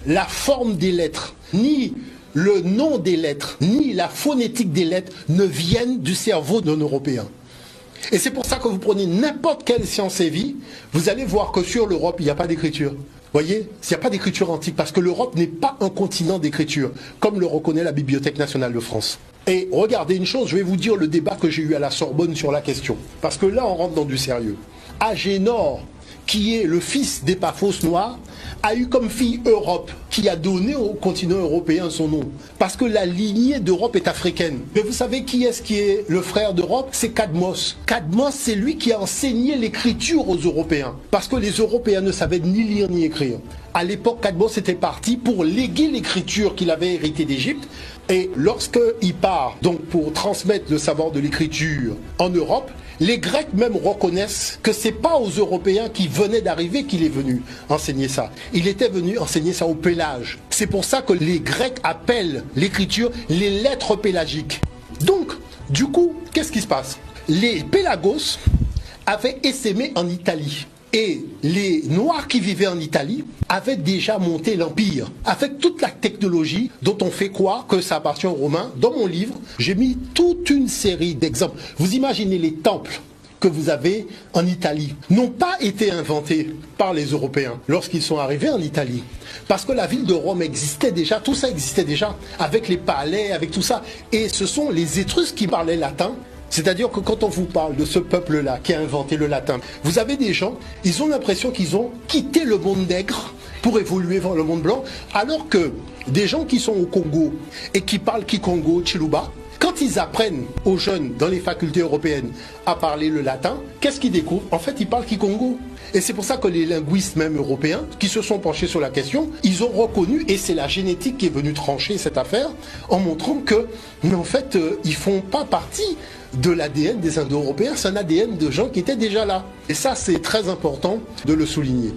la forme des lettres, ni le nom des lettres, ni la phonétique des lettres ne viennent du cerveau d'un Européen. Et c'est pour ça que vous prenez n'importe quelle science et vie, vous allez voir que sur l'Europe, il n'y a pas d'écriture. Voyez, il n'y a pas d'écriture antique, parce que l'Europe n'est pas un continent d'écriture, comme le reconnaît la Bibliothèque nationale de France. Et regardez une chose, je vais vous dire le débat que j'ai eu à la Sorbonne sur la question, parce que là on rentre dans du sérieux. Agénor, qui est le fils d'Épaphos noir, a eu comme fille Europe, qui a donné au continent européen son nom. Parce que la lignée d'Europe est africaine. Mais vous savez qui est le frère d'Europe? C'est Cadmos. Cadmos, c'est lui qui a enseigné l'écriture aux Européens. Parce que les Européens ne savaient ni lire ni écrire. À l'époque, Cadmos était parti pour léguer l'écriture qu'il avait héritée d'Égypte. Et lorsqu'il part donc pour transmettre le savoir de l'écriture en Europe, les Grecs même reconnaissent que c'est pas aux Européens qui venaient d'arriver qu'il est venu enseigner ça. Il était venu enseigner ça au Pélage. C'est pour ça que les Grecs appellent l'écriture les lettres pélagiques. Donc, du coup, qu'est-ce qui se passe? Les Pélagos avaient essaimé en Italie. Et les Noirs qui vivaient en Italie avaient déjà monté l'Empire, avec toute la technologie dont on fait croire que ça appartient aux Romains. Dans mon livre, j'ai mis toute une série d'exemples. Vous imaginez les temples que vous avez en Italie n'ont pas été inventés par les Européens lorsqu'ils sont arrivés en Italie. Parce que la ville de Rome existait déjà, tout ça existait déjà, avec les palais, avec tout ça. Et ce sont les Étrusques qui parlaient latin. C'est-à-dire que quand on vous parle de ce peuple-là qui a inventé le latin, vous avez des gens, ils ont l'impression qu'ils ont quitté le monde nègre pour évoluer vers le monde blanc, alors que des gens qui sont au Congo et qui parlent Kikongo, Chiluba, quand ils apprennent aux jeunes dans les facultés européennes à parler le latin, qu'est-ce qu'ils découvrent? En fait, ils parlent Kikongo. Et c'est pour ça que les linguistes même européens qui se sont penchés sur la question, ils ont reconnu, et c'est la génétique qui est venue trancher cette affaire, en montrant que, mais en fait, ils font pas partie de l'ADN des Indo-Européens, c'est un ADN de gens qui étaient déjà là. Et ça, c'est très important de le souligner.